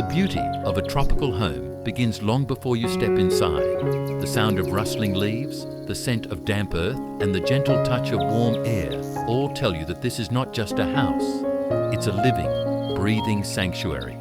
The beauty of a tropical home begins long before you step inside. The sound of rustling leaves, the scent of damp earth, and the gentle touch of warm air all tell you that this is not just a house, it's a living, breathing sanctuary.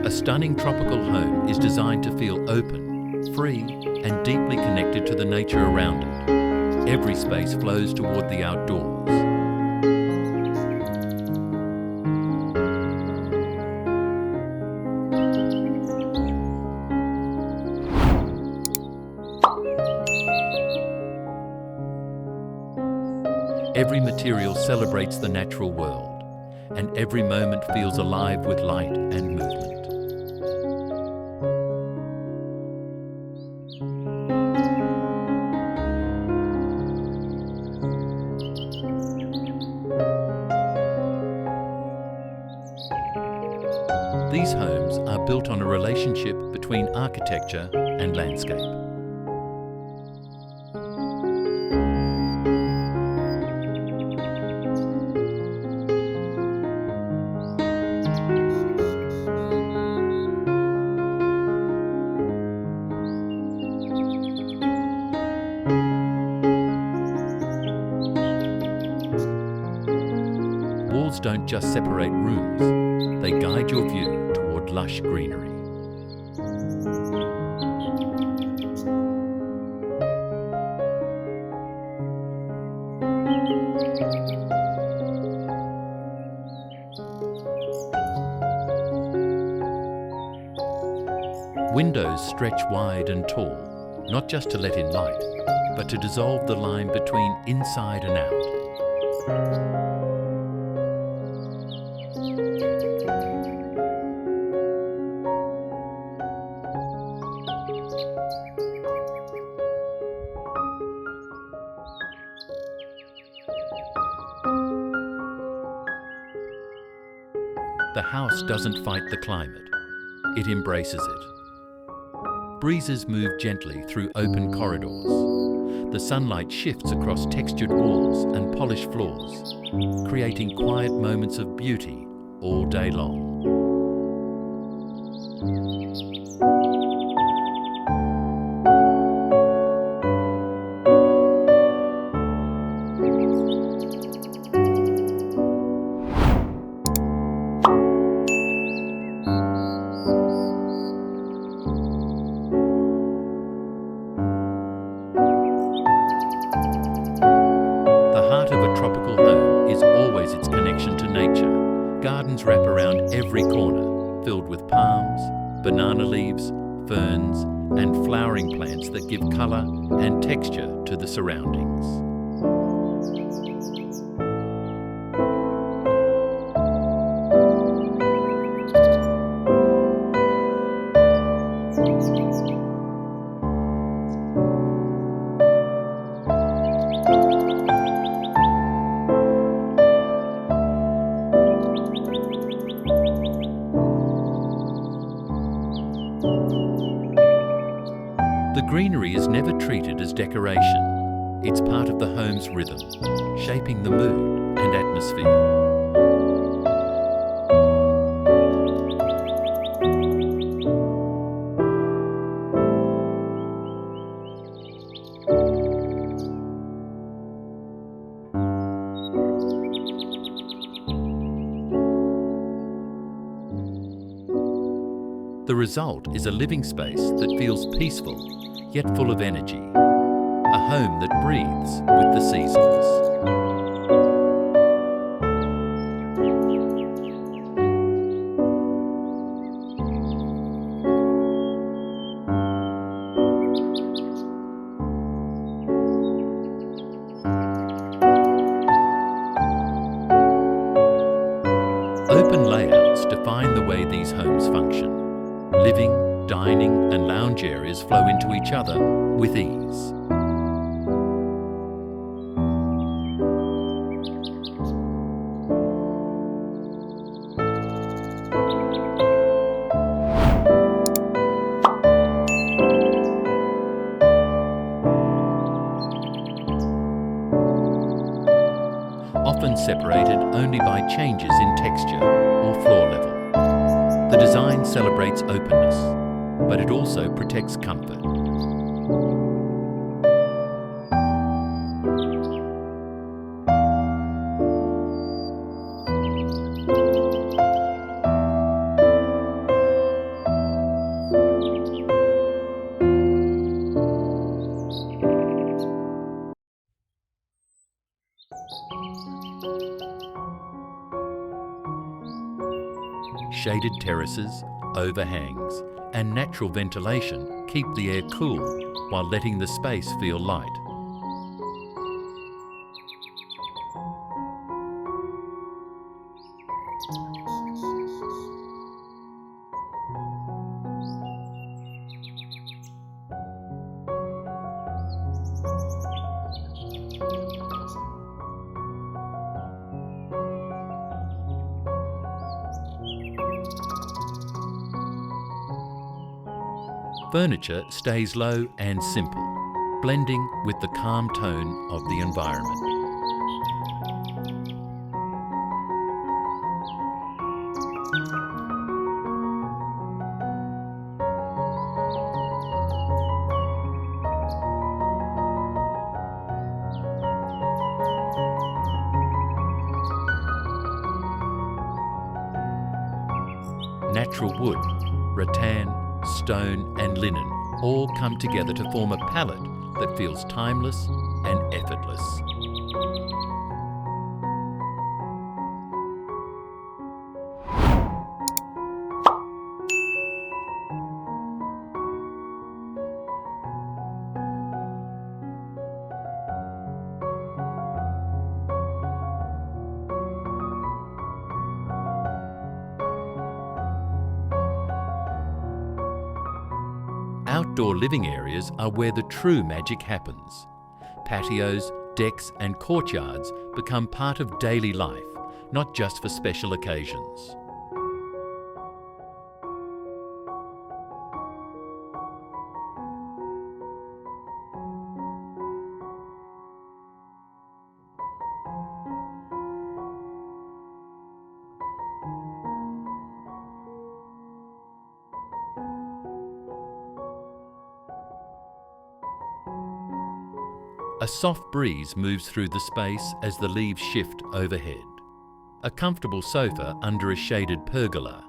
A stunning tropical home is designed to feel open, free, and deeply connected to the nature around it. Every space flows toward the outdoors. Every material celebrates the natural world, and every moment feels alive with light and movement. These homes are built on a relationship between architecture and landscape. Walls don't just separate rooms, they guide your view toward lush greenery. Windows stretch wide and tall, not just to let in light, but to dissolve the line between inside and out. The house doesn't fight the climate, it embraces it. Breezes move gently through open corridors. The sunlight shifts across textured walls and polished floors, creating quiet moments of beauty all day long. Tropical home is always its connection to nature. Gardens wrap around every corner, filled with palms, banana leaves, ferns, and flowering plants that give colour and texture to the surroundings. The greenery is never treated as decoration. It's part of the home's rhythm, shaping the mood and atmosphere. The result is a living space that feels peaceful, yet full of energy. A home that breathes with the seasons. Open layouts define the way these homes function. Living, dining, and lounge areas flow into each other with ease. separated only by changes in texture or floor level. The design celebrates openness, but it also protects comfort. Shaded terraces, overhangs, and natural ventilation keep the air cool while letting the space feel light. Furniture stays low and simple, blending with the calm tone of the environment. Natural wood, rattan, stone and linen all come together to form a palette that feels timeless and effortless. Outdoor living areas are where the true magic happens. Patios, decks and courtyards become part of daily life, not just for special occasions. A soft breeze moves through the space as the leaves shift overhead. A comfortable sofa under a shaded pergola.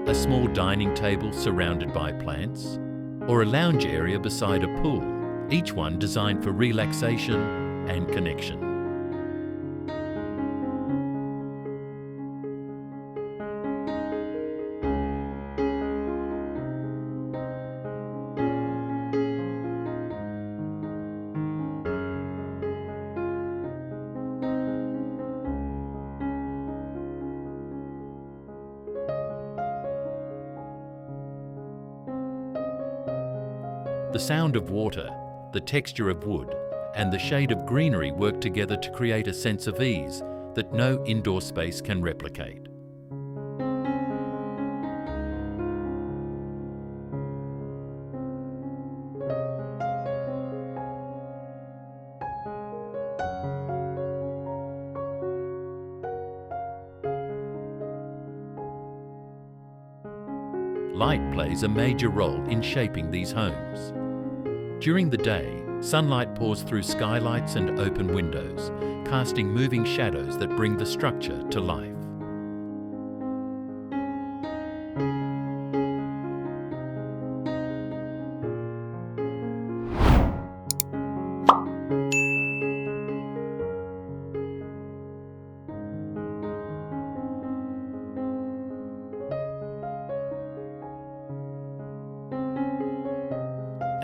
A small dining table surrounded by plants, or a lounge area beside a pool, each one designed for relaxation and connection. The sound of water, the texture of wood, and the shade of greenery work together to create a sense of ease that no indoor space can replicate. Light plays a major role in shaping these homes. During the day, sunlight pours through skylights and open windows, casting moving shadows that bring the structure to life.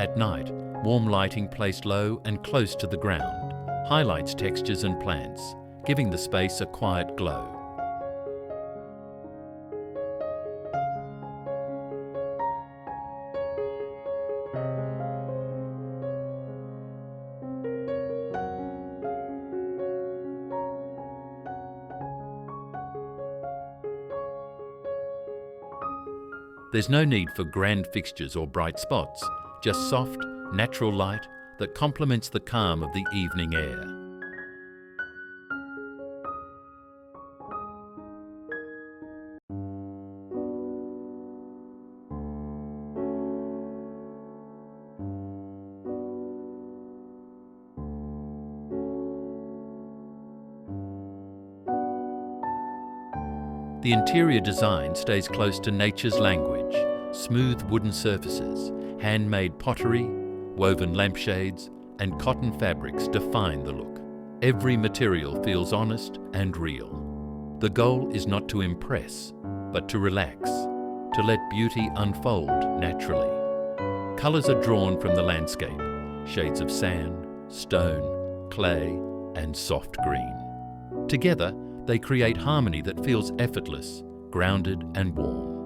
At night, warm lighting placed low and close to the ground highlights textures and plants, giving the space a quiet glow. There's no need for grand fixtures or bright spots, just soft, natural light that complements the calm of the evening air. The interior design stays close to nature's language. Smooth wooden surfaces, handmade pottery, woven lampshades, and cotton fabrics define the look. Every material feels honest and real. The goal is not to impress, but to relax, to let beauty unfold naturally. Colours are drawn from the landscape, shades of sand, stone, clay, and soft green. Together, they create harmony that feels effortless, grounded and warm.